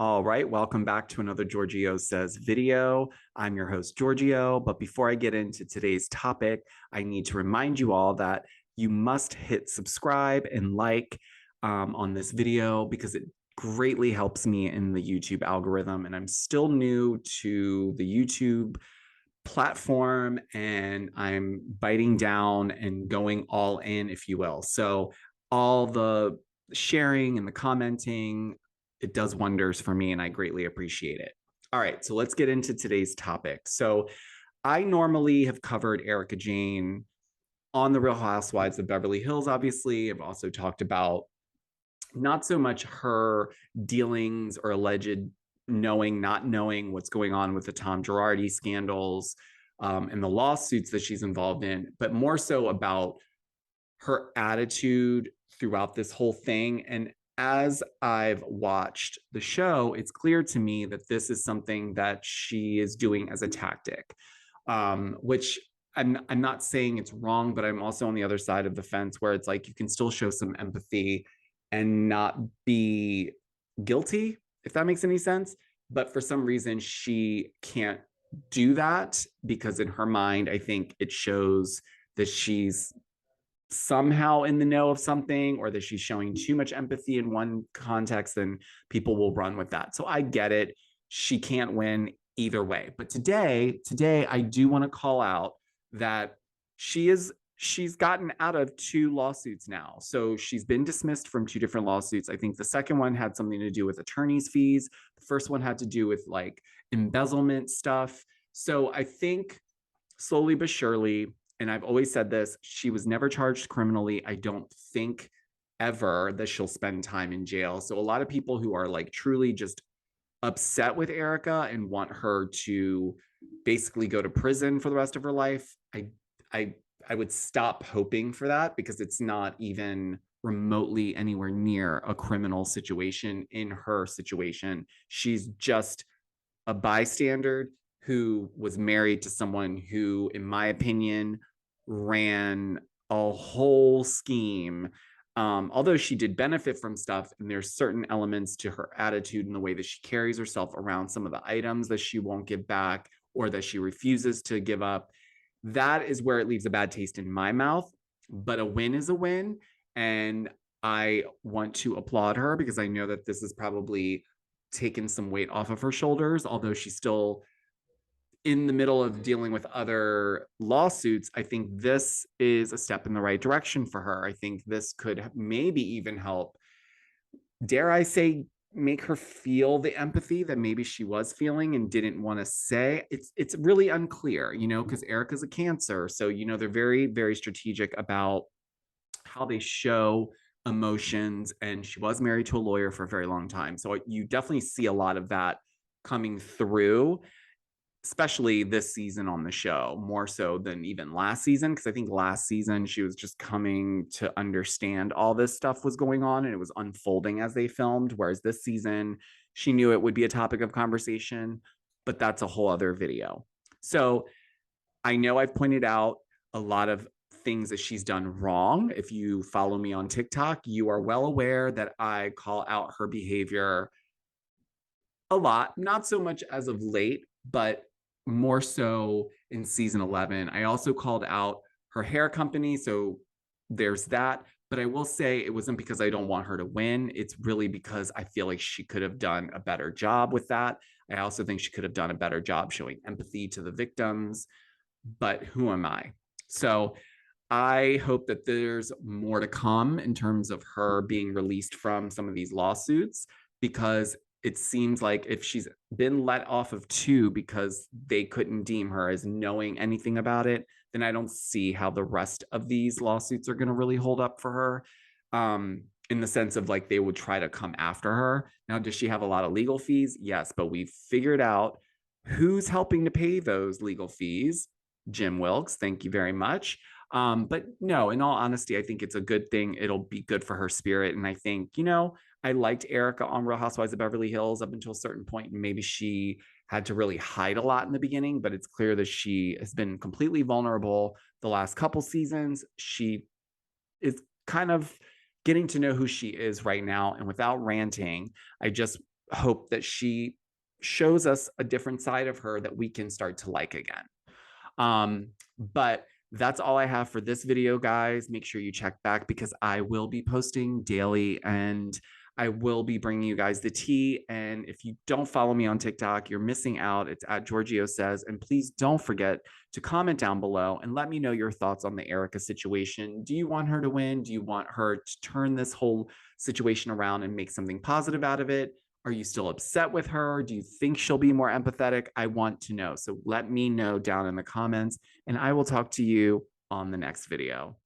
All right, welcome back to another Giorgio Says video. I'm your host, Giorgio. But before I get into today's topic, I need to remind you all that you must hit subscribe and like on this video because it greatly helps me in the YouTube algorithm. And I'm still new to the YouTube platform and I'm biting down and going all in, if you will. So, all the sharing and the commenting, it does wonders for me and I greatly appreciate it. All right, so let's get into today's topic. So, I normally have covered Erika Jayne on the Real Housewives of Beverly Hills, obviously. I've also talked about not so much her dealings or alleged knowing, not knowing what's going on with the Tom Girardi scandals and the lawsuits that she's involved in, but more so about her attitude throughout this whole thing. And as I've watched the show, it's clear to me that this is something that she is doing as a tactic, which I'm not saying it's wrong, but I'm also on the other side of the fence where it's like you can still show some empathy and not be guilty, if that makes any sense. But for some reason, she can't do that because in her mind, I think it shows that she's somehow in the know of something or that she's showing too much empathy in one context, then people will run with that. So I get it. She can't win either way. But today I do want to call out that she's gotten out of two lawsuits now. So she's been dismissed from two different lawsuits. I think the second one had something to do with attorney's fees. The first one had to do with like embezzlement stuff. So I think slowly but surely, and I've always said this, she was never charged criminally. I don't think ever that she'll spend time in jail. So a lot of people who are like truly just upset with Erika and want her to basically go to prison for the rest of her life, I I would stop hoping for that because it's not even remotely anywhere near a criminal situation in her situation. She's just a bystander who was married to someone who, in my opinion, ran a whole scheme. Although she did benefit from stuff, and there's certain elements to her attitude and the way that she carries herself around some of the items that she won't give back or that she refuses to give up. That is where it leaves a bad taste in my mouth. But a win is a win. And I want to applaud her because I know that this is probably taken some weight off of her shoulders, although she's still in the middle of dealing with other lawsuits. I think this is a step in the right direction for her. I think this could maybe even help, dare I say, make her feel the empathy that maybe she was feeling and didn't want to say. It's really unclear, because Erika's a Cancer. So, they're very, very strategic about how they show emotions. And she was married to a lawyer for a very long time. So you definitely see a lot of that coming through, especially this season on the show, more so than even last season. Because I think last season she was just coming to understand all this stuff was going on and it was unfolding as they filmed. Whereas this season, she knew it would be a topic of conversation, but that's a whole other video. So I know I've pointed out a lot of things that she's done wrong. If you follow me on TikTok, you are well aware that I call out her behavior a lot, not so much as of late, but more so in season 11. I also called out her hair company. So there's that. But I will say it wasn't because I don't want her to win. It's really because I feel like she could have done a better job with that. I also think she could have done a better job showing empathy to the victims. But who am I? So I hope that there's more to come in terms of her being released from some of these lawsuits, because it seems like if she's been let off of two because they couldn't deem her as knowing anything about it, then I don't see how the rest of these lawsuits are going to really hold up for her. In the sense of like they would try to come after her. Now, does she have a lot of legal fees? Yes, but we've figured out who's helping to pay those legal fees. Jim Wilkes, thank you very much. But no, in all honesty, I think it's a good thing. It'll be good for her spirit. And I think, I liked Erika on Real Housewives of Beverly Hills up until a certain point, and maybe she had to really hide a lot in the beginning, but it's clear that she has been completely vulnerable the last couple seasons. She is kind of getting to know who she is right now. And without ranting, I just hope that she shows us a different side of her that we can start to like again. But that's all I have for this video, guys. Make sure you check back because I will be posting daily and I will be bringing you guys the tea. And if you don't follow me on TikTok, you're missing out. It's at Giorgio Says. And please don't forget to comment down below and let me know your thoughts on the Erika situation. Do you want her to win? Do you want her to turn this whole situation around and make something positive out of it? Are you still upset with her? Do you think she'll be more empathetic? I want to know. So let me know down in the comments, and I will talk to you on the next video.